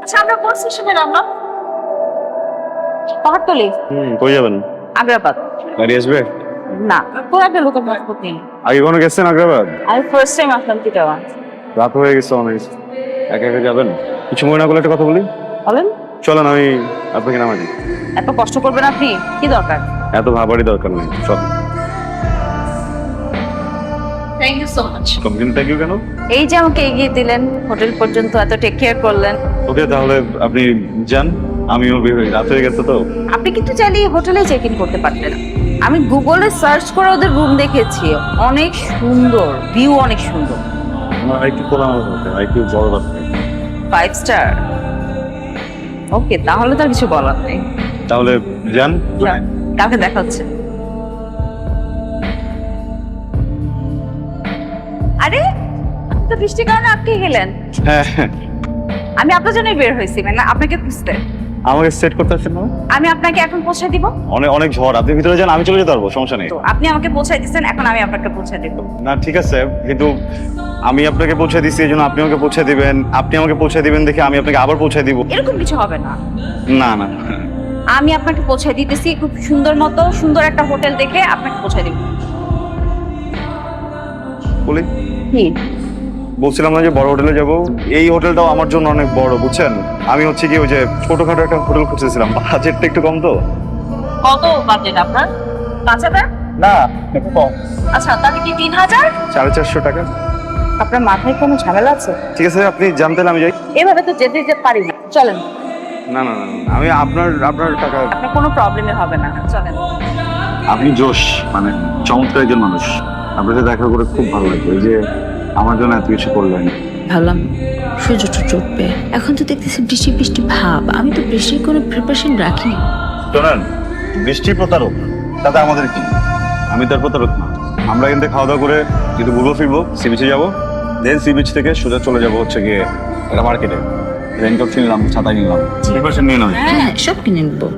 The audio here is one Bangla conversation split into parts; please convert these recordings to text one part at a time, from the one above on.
আচ্ছা আমরা কোন স্টেশনে নামলাম? পাহাড়তলি। কই যাবেন? আগ্রাবাদ। গাড়ি আসবে? না, কোন একটা লোকাল ট্রান্সপোর্ট নেই। আগে কোনো গেছেন আগ্রাবাদ? আমি ফার্স্ট টাইম আসলাম চিটাগাং। রাত হয়ে গেছে অনেক। একা একা যাবেন? কিছু মনে না করলে একটা কথা বলি। বলেন। চলেন আমি আপনাকে নামাই দিই। এত কষ্ট করবেন আপনি? কি দরকার? এত ভাবারই দরকার নেই, চল। Thank you so much. Complain thank you কেন? এই যে আমাকে এগিয়ে দিলেন, হোটেল পর্যন্ত এত টেক কেয়ার করলেন। ওকে তাহলে আপনি যান, আমিও বের হই, রাত হয়ে গেছে তো। আপনি কিন্তু চাইলে হোটেলে চেক ইন করতে পারতেন। আমি গুগলে সার্চ করে ওদের রুম দেখেছি, অনেক সুন্দর, ভিউ অনেক সুন্দর। আমার আরেকটু খোলা মাথা হতে, আরেকটু বড় রাখতে। 5 স্টার। ওকে, তাহলে তো আর কিছু বলার নেই। তাহলে যান। কালকে দেখা হচ্ছে। আরে তো বৃষ্টির কারণে আটকে গেলেন। হ্যাঁ হ্যাঁ, আমি আপনার জন্যই বের হয়েছি, মানে আপনাকে খুঁজতে। আমাকে সেট করতে আসছেন না? আমি আপনাকে এখন পৌঁছে দিব। অনেক অনেক ঝড়, আপনি ভিতরে যান, আমি চলে যেতে পারবো, সমস্যা নেই। তো আপনি আমাকে পৌঁছাই দিচ্ছেন, এখন আমি আপনাকে পৌঁছে দেব। না ঠিক আছে, কিন্তু আমি আপনাকে পৌঁছে দিচ্ছি এই জন্য আপনি আমাকে পৌঁছে দিবেন, আপনি আমাকে পৌঁছে দিবেন দেখে আমি আপনাকে আবার পৌঁছে দিব। এরকম কিছু হবে না। না না, আমি আপনাকে পৌঁছে দিতেছি, খুব সুন্দর মতো সুন্দর একটা হোটেল দেখে আপনাকে পৌঁছে দিব। বলি কি? বলছিলাম না যে বড় হোটেলে যাব, এই হোটেলটাও আমার জন্য অনেক বড়, বুঝছেন। আমি হচ্ছে কি ওই যে ছোটখাটো একটা হোটেল খুঁজতেছিলাম, বাজেটটা একটু কম তো। কত বাজেট আপনার? 5,000? না একটু কম, আচ্ছা, তাহলে কি 3,000? 450 টাকা। আপনার মাথায় কোনো ঝামেলা আছে? ঠিক আছে আপনি জানতেন আমি যাই। এভাবে তো যেতে যেতে পারি না, চলেন। না না না না, আমি আপনার আপনার টাকা। আপনার কোনো প্রবলেমে হবে না, চলেন। আপনি জোশ, মানে চমৎকার একজন মানুষ। আপনার সাথে দেখা করে খুব ভালো লাগলো, এই যে আমার জন্য এত কিছু করলেন। ভাবলাম সূর্য টুর্য উঠবে, এখন তো দেখতেছি বৃষ্টি বৃষ্টি ভাব, আমি তো বৃষ্টির কোনো প্রিপারেশন রাখিনি। শোনেন, বৃষ্টি প্রতারক, তাতে আমাদের কি? আমি তার প্রতারক না। আমরা কিন্তু খাওয়া দাওয়া করে কিন্তু ঘুরবো ফিরবো, সি বিচে যাবো, দেন সি বিচ থেকে সোজা চলে যাবো হচ্ছে গিয়ে একটা মার্কেটে। রেনকোট কিনলাম, ছাতা কিনলাম, প্রিপারেশন নিয়ে নাও। হ্যাঁ, সব কিনে নেবো।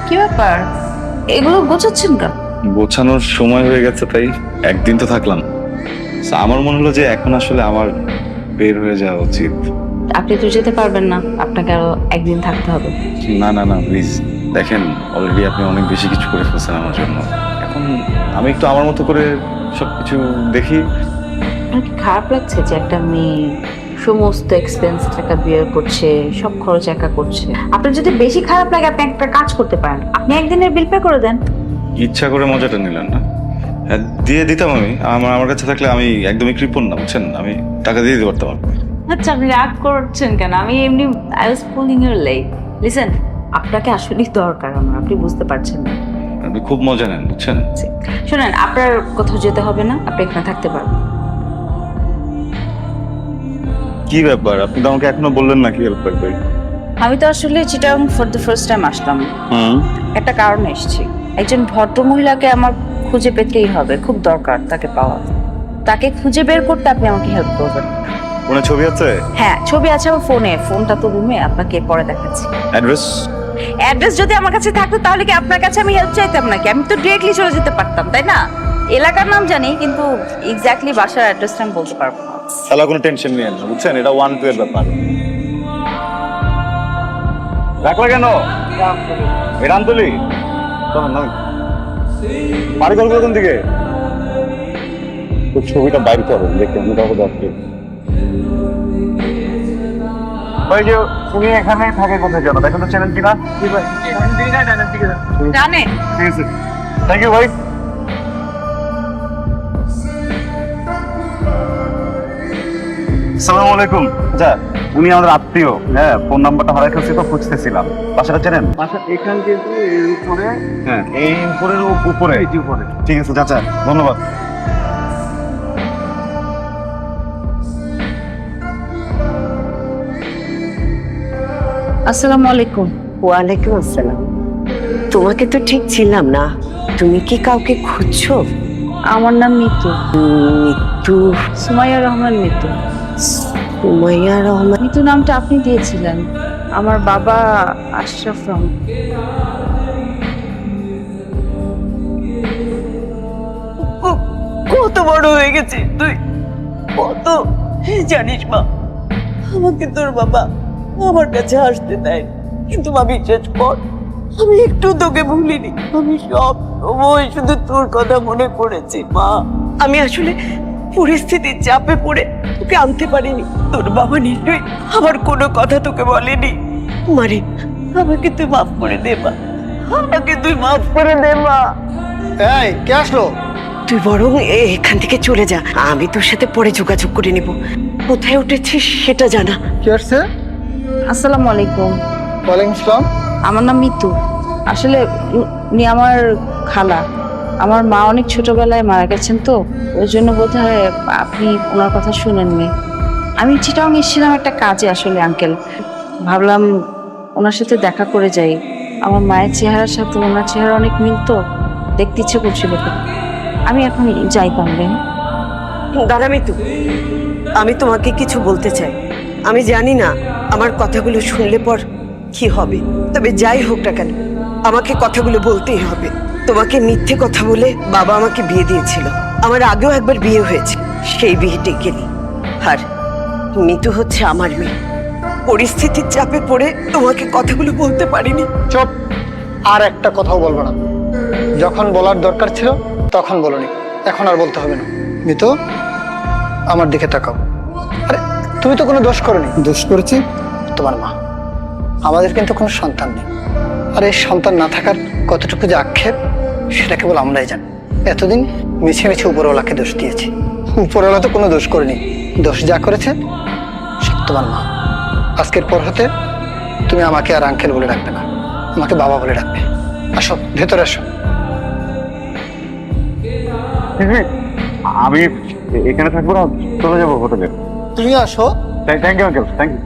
কি ব্যাপার, এগুলো গোছাচ্ছেন কেন? গোছানোর সময় হয়ে গেছে, তাই একদিন তো থাকলাম। So, আমার মনে হলো যে এখন আসলে আমার বের হয়ে যাওয়া উচিত। আপনি তো যেতে পারবেন না, আপনাকে আরো একদিন থাকতে হবে। না না না প্লিজ, দেখেন অলরেডি আপনি অনেক বেশি কিছু করে ফেলছেন আমার জন্য। এখন আমি একটু আমার মতো করে সবকিছু দেখি। আপনার কি খারাপ লাগছে যে একটা মেয়ে সমস্ত এক্সপেন্স টাকা বিয়ার করছে, সব খরচ একা করছে? আপনার যদি বেশি খারাপ লাগে, আপনি একটা কাজ করতে পারেন, আপনি একদিনের বিল পে করে দেন। ইচ্ছা করে মজাটা নিলেন না? হ্যাঁ, দিয়ে দিতাম আমি। আমার কাছে থাকলে আমি একদমই কৃপণ না, বুঝছেন, আমি টাকা দিয়ে দিতে পারতাম। আচ্ছা, আপনি রাগ করছেন কেন? আমি এমনি I was pulling your leg. Listen, আপনাকে আসলেই দরকার আমার, আপনি বুঝতে পারছেন না। আপনি খুব মজা নেন, বুঝছেন। শোনেন, আপনার কোথাও যেতে হবে না, আপনি এখানে থাকতে পারবেন। কি ব্যাপার, আপনি তো আমাকে এখনো বললেন না কি হেল্প করবে। আমি তো আসলে Chittagong for the first time আসলাম, একটা কারণে এসেছি। একজন ভদ্র মহিলাকে আমার খুঁজে পেতেই হবে, খুব দরকার তাকে পাওয়া। তাকে খুঁজে বের করতে আপনি আমাকে হেল্প করবেন। ফোনে ছবি আছে? হ্যাঁ, ছবি আছে আমার ফোনে, ফোনটা তো রুমে, আপনাকে পরে দেখাচ্ছি। অ্যাড্রেস? অ্যাড্রেস যদি আমার কাছে থাকতো তাহলে কি আপনার কাছে আমি হেল্প চাইতাম নাকি? আমি তো ডিরেক্টলি চলে যেতে পারতাম, তাই না? এলাকার নাম জানি, কিন্তু এক্স্যাক্টলি বাসার অ্যাড্রেসটা আমি বলতে পারবো না। তাহলে কোনো টেনশন নিয়ে না, বুঝছেন, এটা 1-2 এর ব্যাপার। রাখলা কেন? এটা আন্তলি বাড়ি করবো কোন দিকে? ছবিটা বাইর করো, দেখতে আমি কাউকে দেখতে। ওই যে তুমি এখানে থাকে কোথায় জানো, দেখো তো চ্যানেল কিনা। জানে? ঠিক আছে, থ্যাংক ইউ ভাই। আসসালামু আলাইকুম। আচ্ছা, উনি আমাদের আত্মীয়, হ্যাঁ, ফোন নাম্বারটা হারাই ফেলছি তো খুঁজতেছিলাম। বাসাটা চেনেন? বাসা এখান থেকে এর উপরে, হ্যাঁ, এই উপরের উপরে। এই যে উপরে। ঠিক আছে চাচা, ধন্যবাদ। আসসালামু আলাইকুম। ওয়ালাইকুম আসসালাম। তোমাকে তো ঠিক ছিলাম না, তুমি কি কাউকে খুঁজছো? আমার নাম মিতু। মিতু? সুমাইয়া রহমান মিতু। সুমাইয়া রহমান? মিতু নামটা আপনি দিয়েছিলেন, আমার বাবা আশরাফ রহমান। বড় হয়ে গেছিস তুই, কত জানিস মা, আমাকে তোর বাবা আমার কাছে আসতে দেয়, কিন্তু মা বিশ্বাস কর, আমি একটু তোকে ভুলিনি। আমি সব সময় শুধু তোর কথা মনে পড়েছি মা। আমি আসলে পরিস্থিতির চাপে পড়ে তোকে আনতে পারিনি। তোর বাবা নিশ্চয়ই আমার কোনো কথা তোকে বলেনি। মারে, আমাকে তুই মাফ করে দে মা, আমাকে তুই মাফ করে দে মা। এই কে আসলো? তুই বরং এখান থেকে চলে যা, আমি তোর সাথে পরে যোগাযোগ করে নিব। কোথায় উঠেছিস সেটা জানা। কে আসছে? আসসালামু আলাইকুম। ওয়ালাইকুম আসসালাম। আমার নাম মিতু। আসলে উনি আমার খালা। আমার মা অনেক ছোটবেলায় মারা গেছেন, তো ওই জন্য বোধহয় আপনি ওনার কথা শুনেননি। আমি চিটাং এসেছিলাম একটা কাজে আসলে আঙ্কেল, ভাবলাম ওনার সাথে দেখা করে যাই। আমার মায়ের চেহারার সাথে ওনার চেহারা অনেক মিল, তো দেখতে ইচ্ছে করছিল। আমি এখন যাই পারবেন। দাঁড়া মিতু, আমি তোমাকে কিছু বলতে চাই। আমি জানি না আমার কথাগুলো শুনলে পর কি হবে, তবে যাই হোক না কেন আমাকে কথাগুলো বলতেই হবে। তোমাকে মিথ্যে কথা বলে বাবা আমাকে বিয়ে দিয়েছিল। আমার আগেও একবার বিয়ে হয়েছে, সেই বিয়েতে গেলি। আর মিতু হচ্ছে আমার মেয়ে। পরিস্থিতির চাপে পড়ে তোমাকে কথাগুলো বলতে পারিনি। চুপ, আর একটা কথাও বলবো না। যখন বলার দরকার ছিল তখন বলনি, এখন আর বলতে হবে না। মিতু, আমার দিকে তাকাও। আরে তুমি তো কোনো দোষ করনি। দোষ করেছি তোমার মা। আমাদের কিন্তু কোনো সন্তান নেই, আর এই সন্তান না থাকার কতটুকু যে আক্ষেপ সেটা কেবল আমরাই জানি। এতদিন মিছে মিছে উপরওয়ালাকে দোষ দিয়েছি, উপরওয়ালা তো কোনো দোষ করেনি। দোষ যা করেছে সব তোমার মা। আজকের পর হতে তুমি আমাকে আর আঙ্কেল বলে ডাকবে না, আমাকে বাবা বলে ডাকবে। আসো, ভেতরে আসো। আমি এখানে থাকবো না, চলে যাবো হোটেলে। তুমি আসো। Thank you uncle, thank you.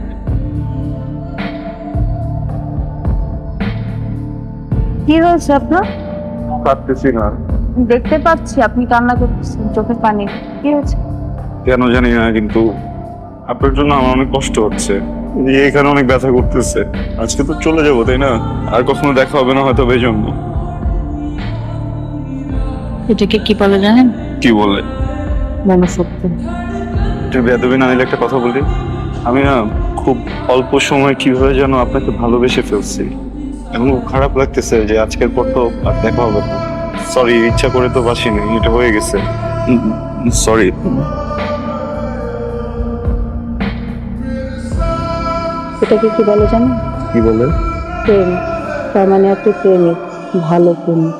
কি হয়েছে আপনার? পারতেছি না, দেখতে পাচ্ছি আপনি কান্না করতেছেন, চোখে পানি। কি হয়েছে? কেন জানি না, কিন্তু আপনার জন্য আমার অনেক কষ্ট হচ্ছে। এখানে অনেক ব্যথা করতেছে। আজকে তো চলে যাবো, তাই না? আর কখনো দেখা হবে না হয়তো, এই জন্য। এটাকে কি বলে জানেন? কি বলে? মনুষ্যত্ব। তুই বেদবি না নিলে একটা কথা বলি। আমি না খুব অল্প সময় কিভাবে যেন আপনাকে ভালোবেসে ফেলছি। এখন খুব খারাপ লাগতেছে যে আজকের পর তো আর দেখা হবে না। সরি, ইচ্ছা করে তো বাসিনি, এটা হয়ে গেছে। সরি। এটাকে কি বলে জানেন? কি বলে? প্রেম। তার মানে আপনি প্রেমিক, ভালো প্রেমিক।